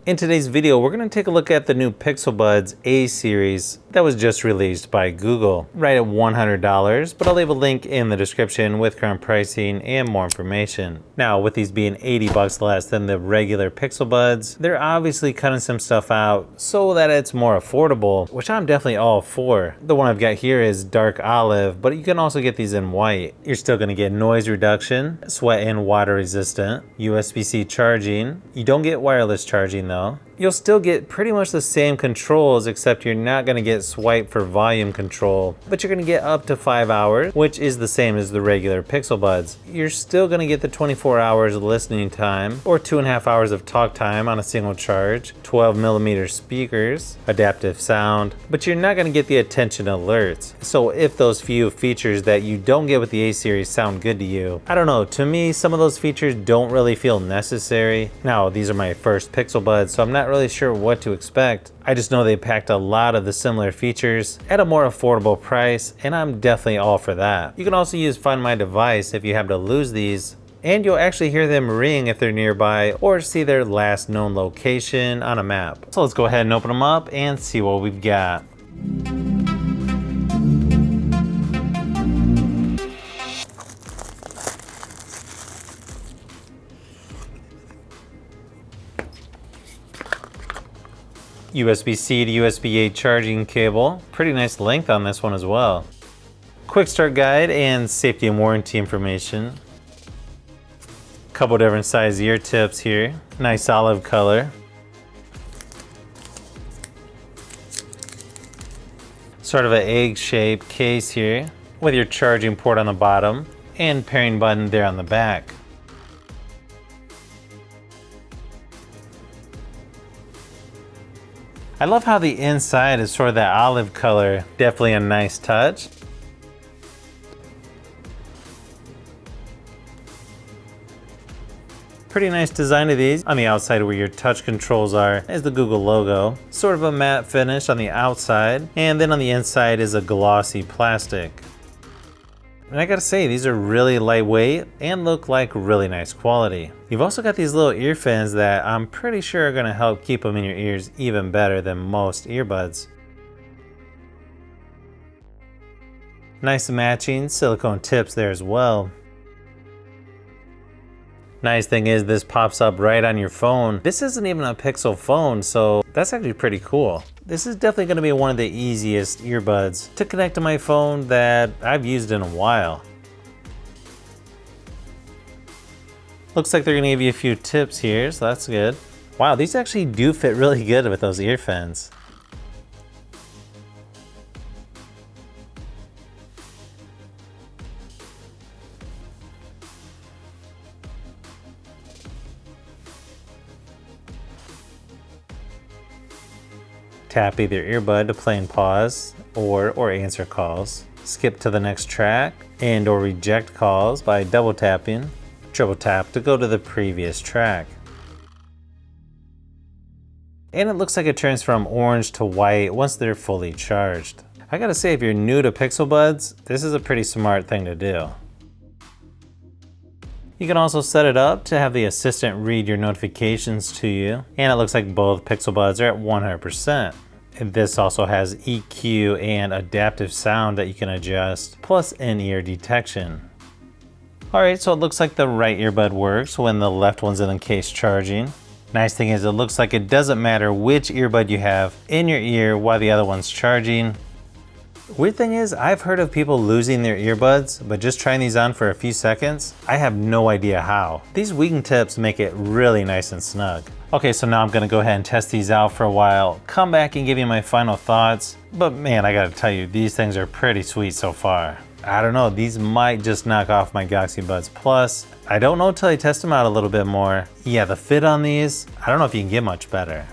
In today's video, we're going to take a look at the new Pixel Buds A series that was just released by Google, right at $100, but I'll leave a link in the description with current pricing and more information. Now, with these being $80 less than the regular Pixel Buds, they're obviously cutting some stuff out so that it's more affordable, which I'm definitely all for. The one I've got here is dark olive, but you can also get these in white. You're still going to get noise reduction, sweat and water resistant, USB-C charging. You don't get wireless charging though. You'll still get pretty much the same controls, except you're not going to get swipe for volume control, but you're going to get up to 5 hours, which is the same as the regular Pixel Buds. You're still going to get the 24 hours of listening time, or 2.5 hours of talk time on a single charge, 12mm speakers, adaptive sound, but you're not going to get the attention alerts. So if those few features that you don't get with the A series sound good to you, I don't know, to me some of those features don't really feel necessary. Now, these are my first Pixel Buds, so I'm not really sure what to expect. I just know they packed a lot of the similar features at a more affordable price, and I'm definitely all for that. You can also use Find My Device if you happen to lose these, and you'll actually hear them ring if they're nearby or see their last known location on a map. So let's go ahead and open them up and see what we've got. USB-C to USB-A charging cable. Pretty nice length on this one as well. Quick start guide and safety and warranty information. Couple different size ear tips here. Nice olive color. Sort of an egg-shaped case here with your charging port on the bottom and pairing button there on the back. I love how the inside is sort of that olive color. Definitely a nice touch. Pretty nice design of these. On the outside where your touch controls are is the Google logo. Sort of a matte finish on the outside. And then on the inside is a glossy plastic. And I gotta say, these are really lightweight and look like really nice quality. You've also got these little ear fins that I'm pretty sure are gonna help keep them in your ears even better than most earbuds. Nice matching silicone tips there as well. Nice thing is this pops up right on your phone. This isn't even a Pixel phone, so that's actually pretty cool. This is definitely going to be one of the easiest earbuds to connect to my phone that I've used in a while. Looks like they're going to give you a few tips here, so that's good. Wow, these actually do fit really good with those ear fins. Tap either earbud to play and pause or answer calls. Skip to the next track and or reject calls by double tapping. Triple tap to go to the previous track. And it looks like it turns from orange to white once they're fully charged. I gotta say, if you're new to Pixel Buds, this is a pretty smart thing to do. You can also set it up to have the assistant read your notifications to you, and it looks like both Pixel Buds are at 100%. And this also has EQ and adaptive sound that you can adjust, plus in-ear detection. Alright, so it looks like the right earbud works when the left one's in the case charging. Nice thing is it looks like it doesn't matter which earbud you have in your ear while the other one's charging. Weird thing is, I've heard of people losing their earbuds, but just trying these on for a few seconds, I have no idea how. These wingtips make it really nice and snug. Okay, so now I'm gonna go ahead and test these out for a while, come back and give you my final thoughts. But man, I gotta tell you, these things are pretty sweet so far. I don't know, these might just knock off my Galaxy Buds Plus. I don't know until I test them out a little bit more. Yeah, the fit on these, I don't know if you can get much better.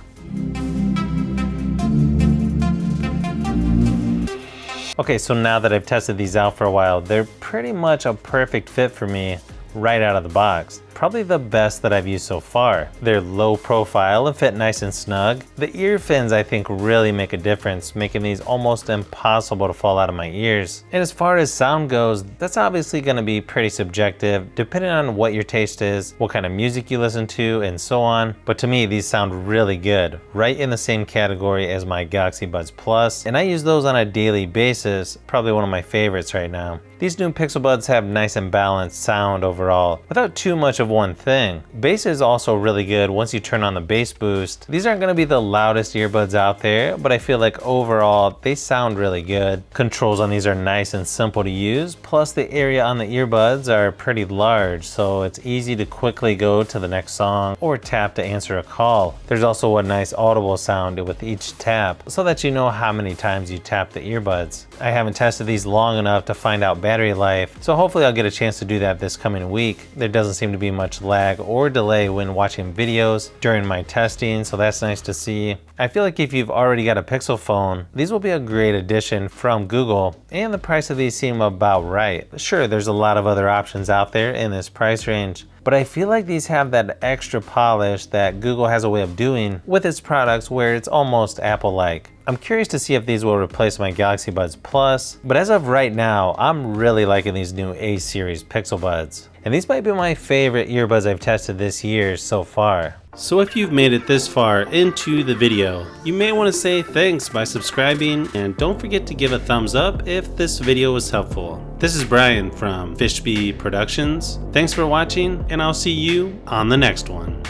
Okay, so now that I've tested these out for a while, they're pretty much a perfect fit for me right out of the box. probably the best that I've used so far. They're low profile and fit nice and snug. The ear fins I think really make a difference, making these almost impossible to fall out of my ears. And as far as sound goes, that's obviously going to be pretty subjective depending on what your taste is, what kind of music you listen to, and so on. But to me, these sound really good, right in the same category as my Galaxy Buds Plus, and I use those on a daily basis, probably one of my favorites right now. These new Pixel Buds have nice and balanced sound overall, without too much of one thing. Bass is also really good once you turn on the bass boost. These aren't going to be the loudest earbuds out there, but I feel like overall they sound really good. Controls on these are nice and simple to use, plus the area on the earbuds are pretty large, so it's easy to quickly go to the next song or tap to answer a call. There's also a nice audible sound with each tap, so that you know how many times you tap the earbuds. I haven't tested these long enough to find out battery life, so hopefully I'll get a chance to do that this coming week. There doesn't seem to be much lag or delay when watching videos during my testing, so that's nice to see. I feel like if you've already got a Pixel phone, these will be a great addition from Google, and the price of these seem about right. Sure, there's a lot of other options out there in this price range, but I feel like these have that extra polish that Google has a way of doing with its products where it's almost Apple-like. I'm curious to see if these will replace my Galaxy Buds Plus, but as of right now, I'm really liking these new A series Pixel Buds. And these might be my favorite earbuds I've tested this year so far. So if you've made it this far into the video, you may want to say thanks by subscribing, and don't forget to give a thumbs up if this video was helpful. This is Brian from Fishbee Productions. Thanks for watching, and I'll see you on the next one.